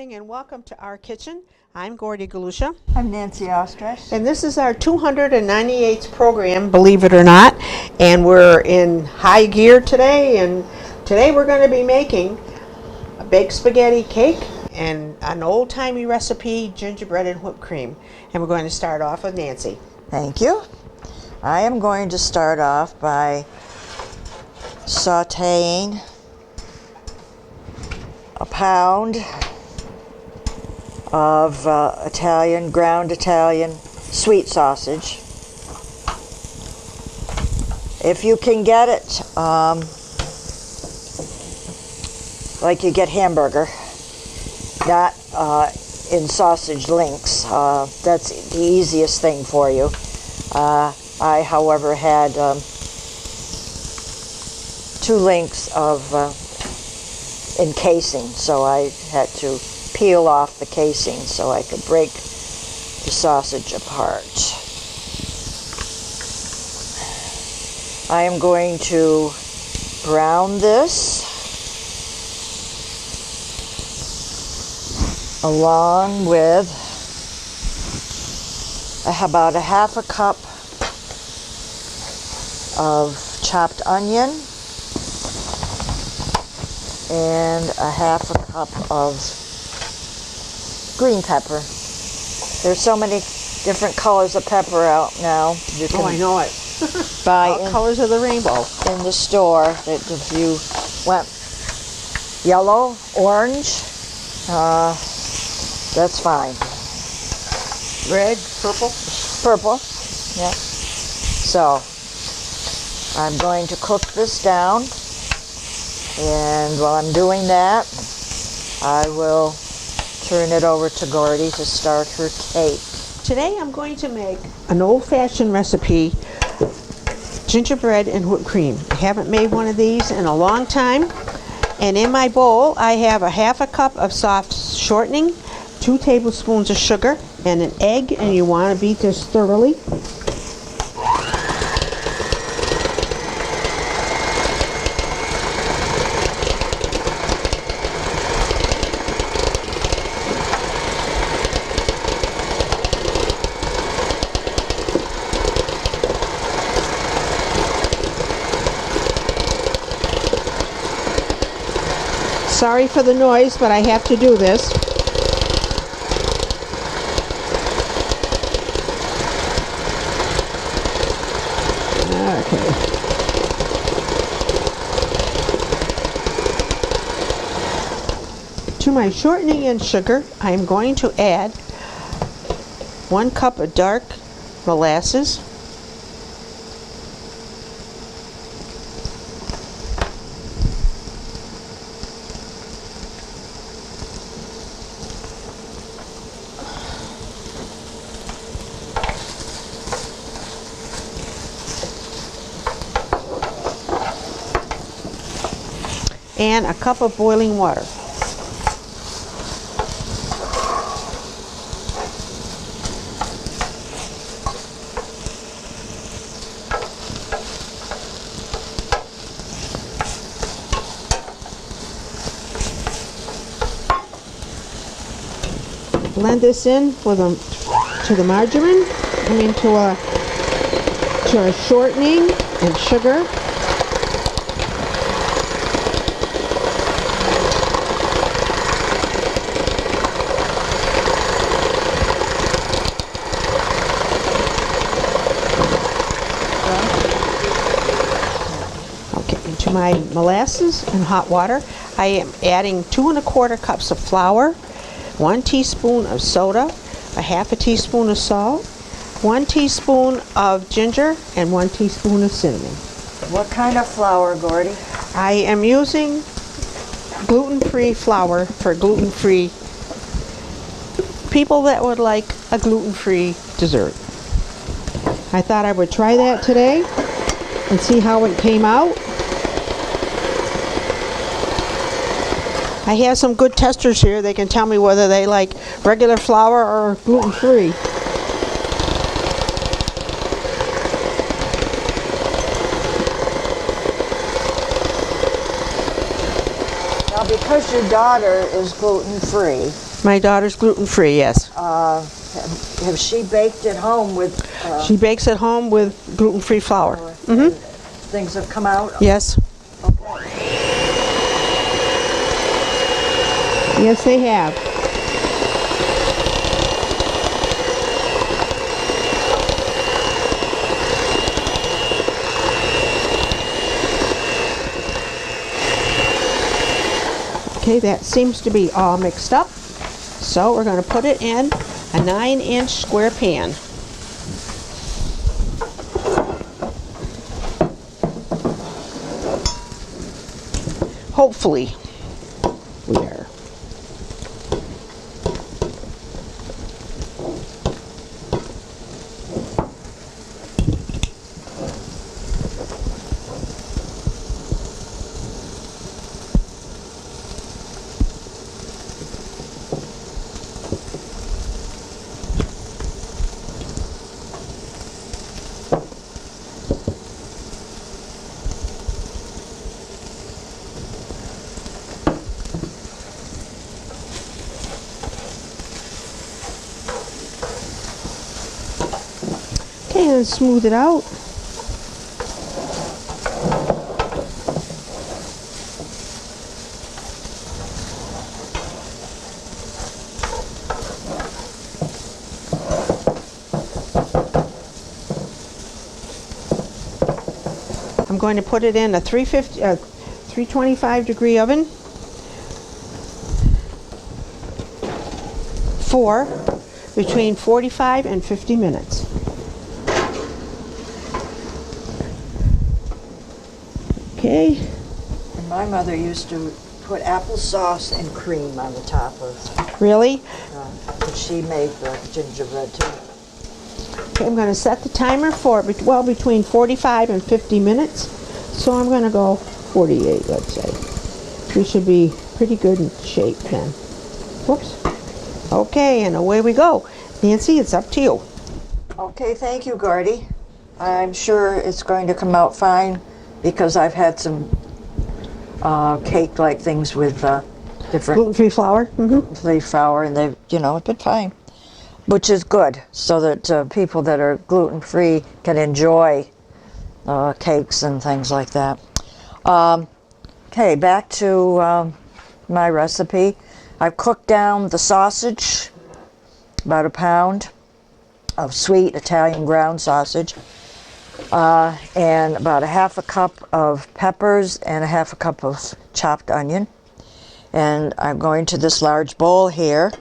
morning and welcome to our kitchen. I'm Gordy Galusha. I'm Nancy Ostrich. And this is our 298th program, believe it or not. And we're in high gear today. And today we're going to be making a baked spaghetti cake and an old-timey recipe, gingerbread and whipped cream. And we're going to start off with Nancy. Thank you. I am going to start off by sauteing a pound of ground Italian sweet sausage. If you can get it like you get hamburger, not in sausage links, that's the easiest thing for you. I, however, had 2 links of encasing, so I had to peel off the casing so I could break the sausage apart. I am going to brown this along with about a half a cup of chopped onion and a half a cup of green pepper. There's so many different colors of pepper out now. You can I know it. buy All colors of the rainbow in the store. That if you want yellow, orange, that's fine. Red, purple. Purple, yeah. So I'm going to cook this down, and while I'm doing that, I will turn it over to Gordy to start her cake. Today I'm going to make an old-fashioned recipe, gingerbread and whipped cream. I haven't made one of these in a long time. And in my bowl I have a half a cup of soft shortening, 2 tablespoons of sugar, and an egg, and you want to beat this thoroughly. Sorry for the noise, but I have to do this. Okay. To my shortening and sugar, I'm going to add 1 cup of dark molasses, and a cup of boiling water. Blend this in to the margarine, to a shortening and sugar. To my molasses and hot water, I am adding 2 1/4 cups of flour, 1 teaspoon of soda, a half a teaspoon of salt, 1 teaspoon of ginger, and 1 teaspoon of cinnamon. What kind of flour, Gordy? I am using gluten-free flour for gluten-free people that would like a gluten-free dessert. I thought I would try that today and see how it came out. I have some good testers here. They can tell me whether they like regular flour or gluten-free. Now, because your daughter is gluten-free, My daughter's gluten-free, yes. Have she baked at home with She bakes at home with gluten-free flour. things have come out? Yes. Yes, they have. Okay, that seems to be all mixed up. So we're going to put it in a 9-inch square pan. Hopefully, we are. Okay, and smooth it out. I'm going to put it in a 325 degree oven for between 45 and 50 minutes. Okay. And my mother used to put applesauce and cream on the top of, Really? but she made the gingerbread too. Okay, I'm going to set the timer for between 45 and 50 minutes. So I'm going to go 48, let's say. We should be pretty good in shape then. Whoops. Okay, and away we go. Nancy, it's up to you. Okay, thank you, Gordy. I'm sure it's going to come out fine because I've had some cake-like things with different Gluten-free flour? gluten-free flour, and they've, it's been fine, which is good, so that people that are gluten-free can enjoy cakes and things like that. Okay, back to my recipe. I've cooked down the sausage, about a pound of sweet Italian ground sausage, and about a half a cup of peppers and a half a cup of chopped onion. And I'm going to this large bowl here,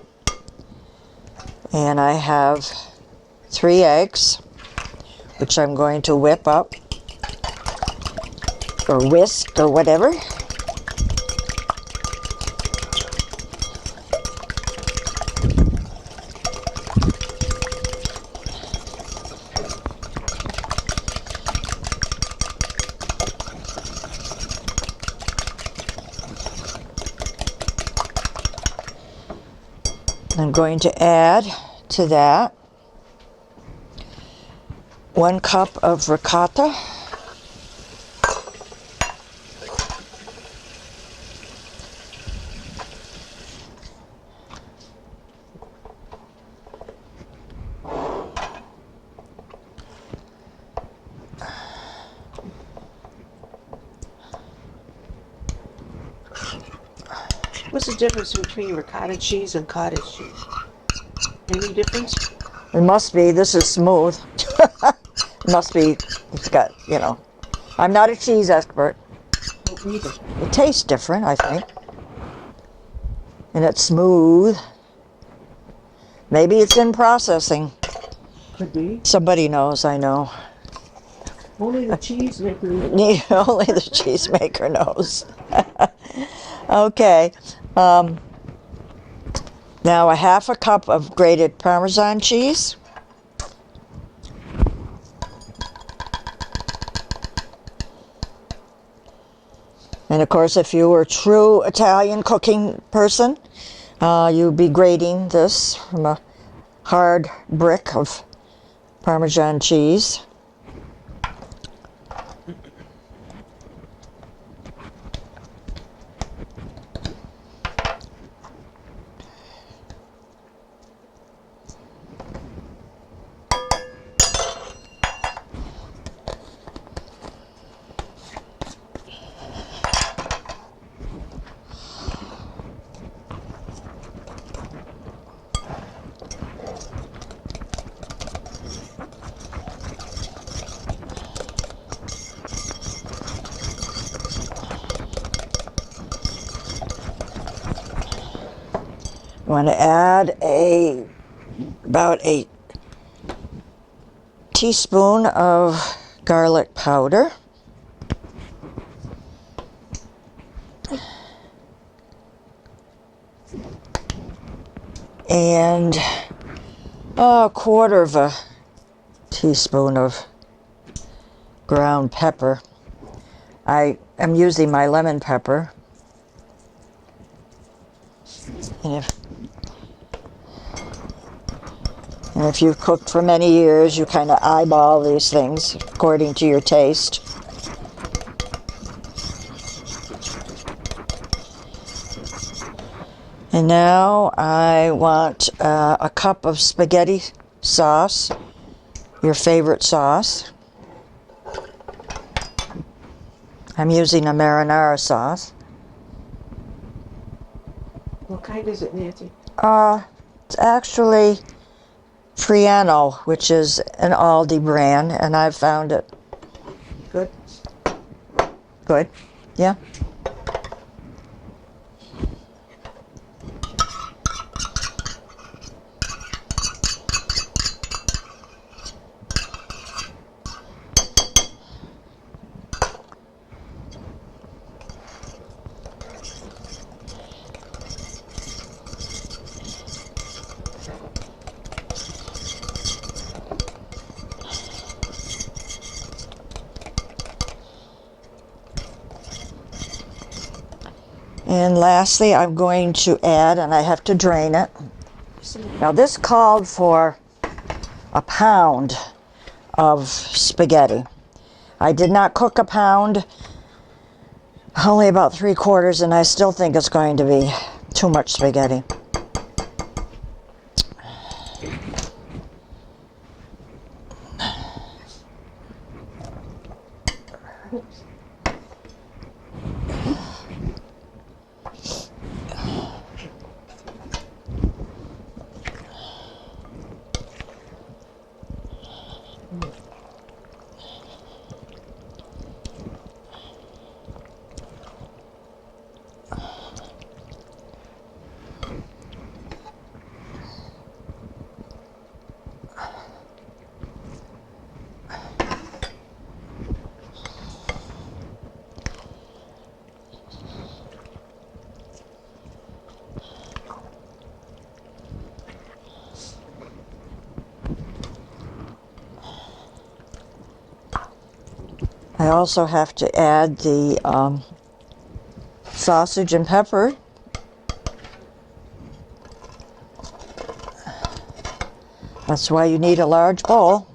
and I have 3 eggs, which I'm going to whip up, or whisk, or whatever. I'm going to add to that 1 cup of ricotta, What's the difference between ricotta cheese and cottage cheese? Any difference? it must be, this is smooth. It must be, it's got, I'm not a cheese expert. Don't either. It tastes different, I think. And it's smooth. Maybe it's in processing. Could be. Somebody knows, I know. Only the cheese maker. Only the cheesemaker knows. Okay. Now a half a cup of grated Parmesan cheese. And of course, if you were a true Italian cooking person, you'd be grating this from a hard brick of Parmesan cheese. want to add about a teaspoon of garlic powder. And a quarter of a teaspoon of ground pepper. I am using my lemon pepper. And if you've cooked for many years, you kind of eyeball these things according to your taste. And now I want a cup of spaghetti sauce, your favorite sauce. I'm using a marinara sauce. What kind is it, Nancy? It's actually Friano, which is an Aldi brand, and I've found it Good. good. Yeah. And lastly, I'm going to add, and I have to drain it. Now this called for a pound of spaghetti. I did not cook a pound, only about 3/4, and I still think it's going to be too much spaghetti. I also have to add the sausage and pepper. That's why you need a large bowl.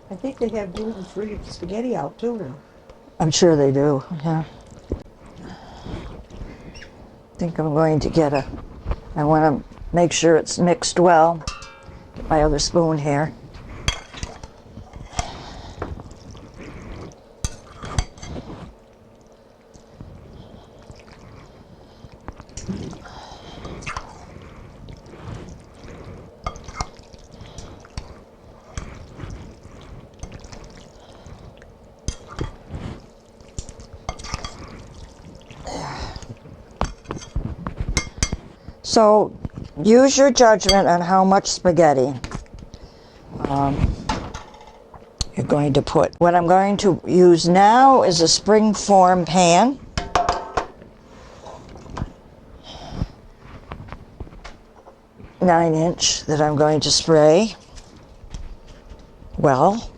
I think they have gluten-free spaghetti out too now. I'm sure they do, yeah. I think I'm going to get I want to make sure it's mixed well. Get my other spoon here. So use your judgment on how much spaghetti you're going to put. What I'm going to use now is a springform pan. Nine-inch that I'm going to spray well.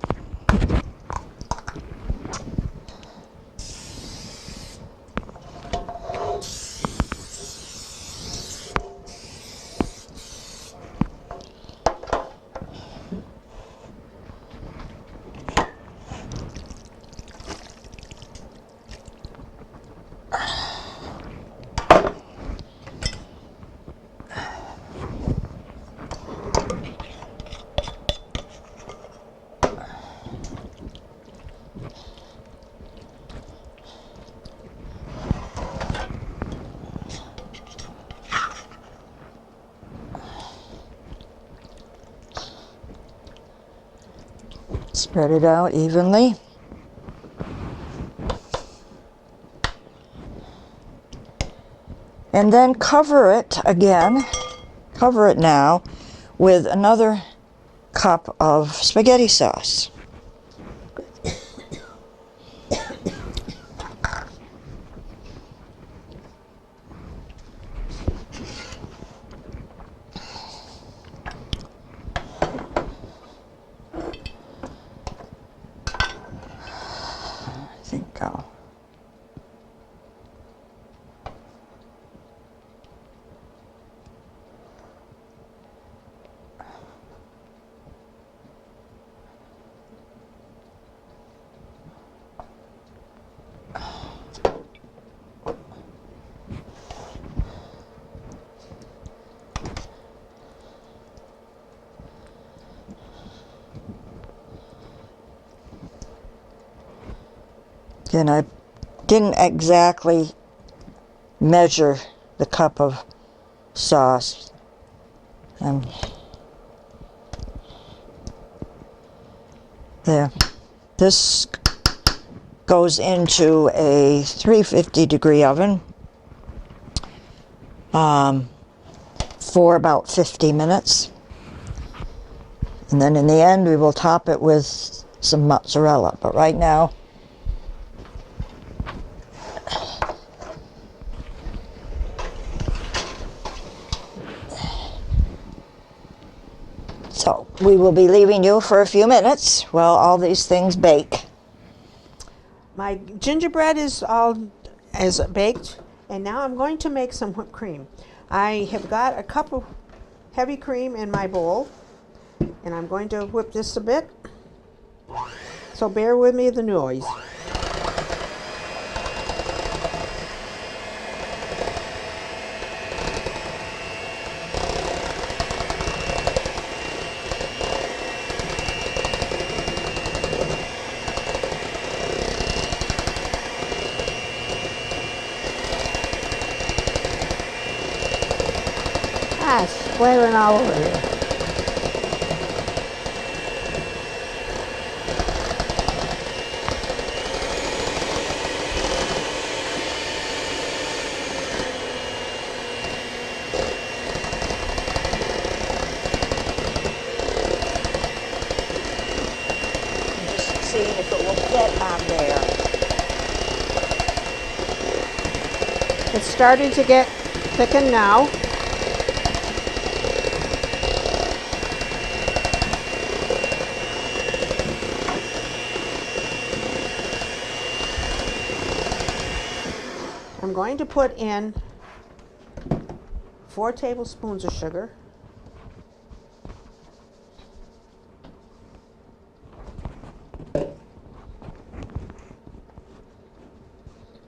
Spread it out evenly. And then cover it again, cover it now with another cup of spaghetti sauce. I think I'll Again, I didn't exactly measure the cup of sauce. There. This goes into a 350-degree oven for about 50 minutes. And then in the end, we will top it with some mozzarella. But right now, so we will be leaving you for a few minutes while all these things bake. My gingerbread is all as baked, and now I'm going to make some whipped cream. I have got a cup of heavy cream in my bowl, and I'm going to whip this a bit. So bear with me the noise. Ah, it's splattering all over here. Just seeing if it will fit on there. It's starting to get thickened now. I'm going to put in 4 tablespoons of sugar,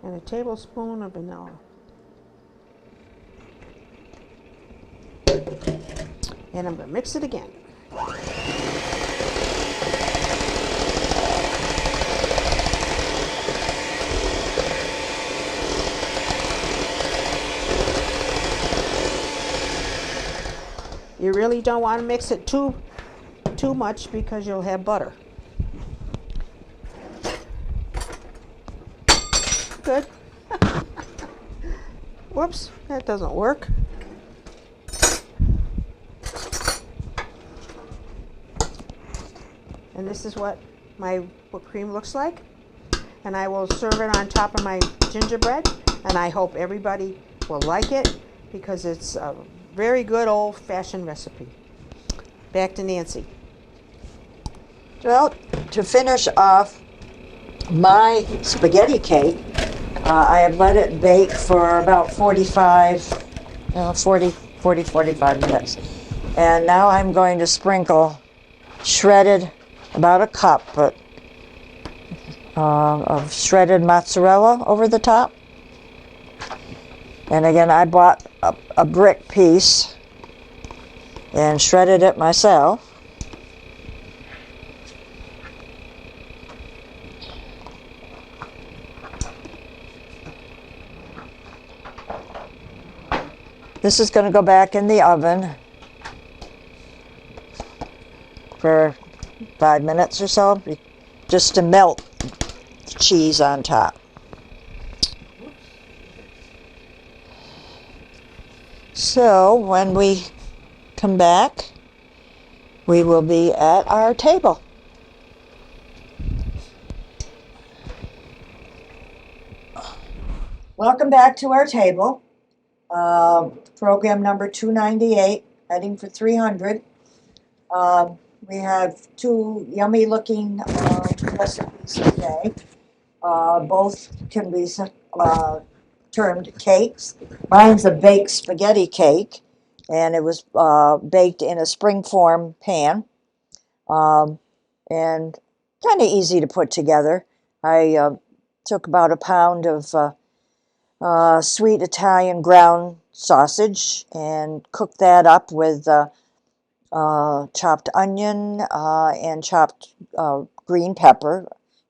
and a tablespoon of vanilla. And I'm going to mix it again. You really don't want to mix it too much because you'll have butter. Good. Whoops, that doesn't work. And this is what my whipped cream looks like. And I will serve it on top of my gingerbread. And I hope everybody will like it because it's a very good old-fashioned recipe. Back to Nancy. Well, to finish off my spaghetti cake, I have let it bake for about 45 minutes. And now I'm going to sprinkle shredded, about a cup of shredded mozzarella over the top. And again, I bought a brick piece and shredded it myself. This is going to go back in the oven for 5 minutes or so, just to melt the cheese on top. So when we come back, we will be at our table. Welcome back to our table. Program number 298, heading for 300. We have two yummy looking recipes today. Both can be termed cakes. Mine's a baked spaghetti cake, and it was baked in a springform pan, and kind of easy to put together. I took about a pound of sweet Italian ground sausage and cooked that up with chopped onion and chopped green pepper.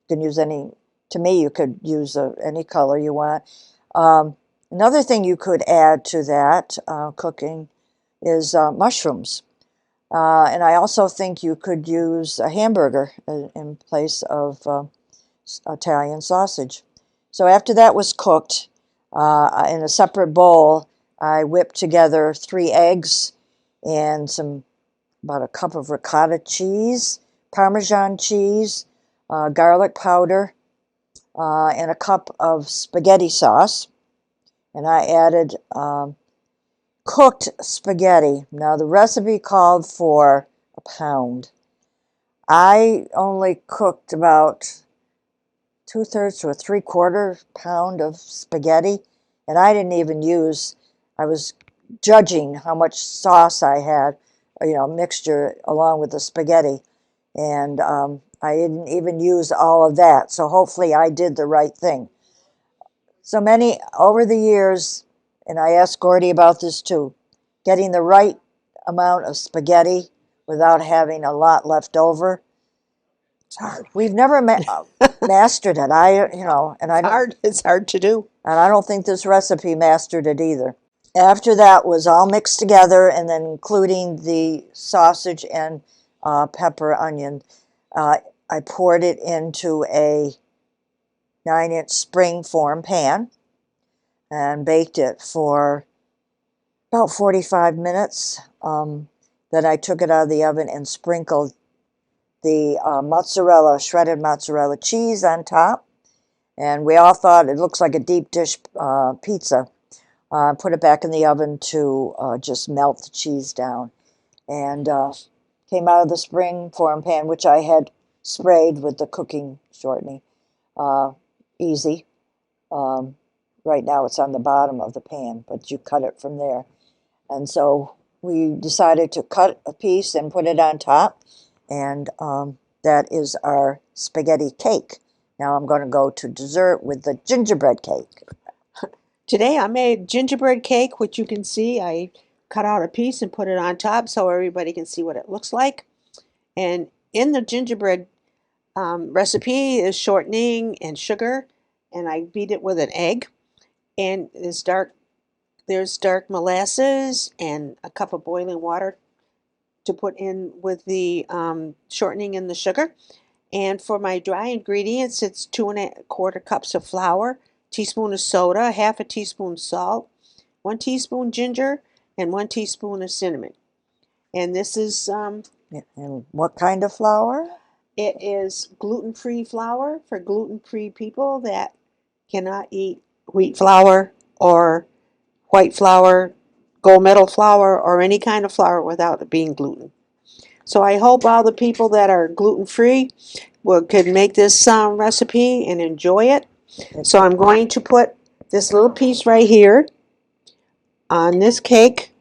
You can use any, to me, you could use any color you want. Another thing you could add to that cooking is mushrooms. And I also think you could use a hamburger in place of Italian sausage. So after that was cooked, in a separate bowl, I whipped together 3 eggs and about a cup of ricotta cheese, Parmesan cheese, garlic powder, and a cup of spaghetti sauce. And I added cooked spaghetti. Now the recipe called for a pound. I only cooked about 2/3 to a 3/4 pound of spaghetti, and I didn't even use, I was judging how much sauce I had, mixture along with the spaghetti, and I didn't even use all of that, so hopefully I did the right thing. So many, over the years, and I asked Gordy about this too, getting the right amount of spaghetti without having a lot left over, it's hard. We've never mastered it. It's hard to do. And I don't think this recipe mastered it either. After that was all mixed together, and then including the sausage and pepper, onion, I poured it into a 9-inch springform pan and baked it for about 45 minutes. Then I took it out of the oven and sprinkled the shredded mozzarella cheese on top. And we all thought it looks like a deep dish pizza. Put it back in the oven to just melt the cheese down. And came out of the springform pan, which I had sprayed with the cooking shortening. Easy. Right now it's on the bottom of the pan, but you cut it from there. And so we decided to cut a piece and put it on top. And that is our spaghetti cake. Now I'm going to go to dessert with the gingerbread cake. Today I made gingerbread cake, which you can see. I cut out a piece and put it on top so everybody can see what it looks like. And in the gingerbread recipe is shortening and sugar, and I beat it with an egg. And there's dark molasses and a cup of boiling water to put in with the shortening and the sugar. And for my dry ingredients, it's 2 1/4 cups of flour, teaspoon of soda, 1/2 teaspoon salt, 1 teaspoon ginger, and 1 teaspoon of cinnamon. And this is And what kind of flour? it is gluten-free flour for gluten-free people that cannot eat wheat flour or white flour, gold medal flour, or any kind of flour without it being gluten. So I hope all the people that are gluten-free could make this recipe and enjoy it. So I'm going to put this little piece right here on this cake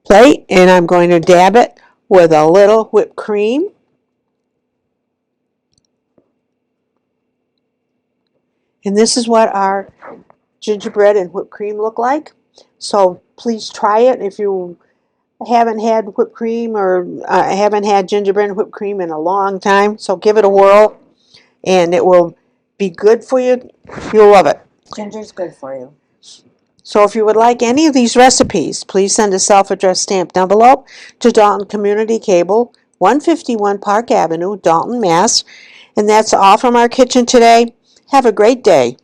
plate, and I'm going to dab it with a little whipped cream. And this is what our gingerbread and whipped cream look like. So please try it if you haven't had whipped cream or haven't had gingerbread and whipped cream in a long time. So give it a whirl, and it will be good for you. You'll love it. Ginger's good for you. So if you would like any of these recipes, please send a self-addressed stamped envelope to Dalton Community Cable, 151 Park Avenue, Dalton, Mass. And that's all from our kitchen today. Have a great day.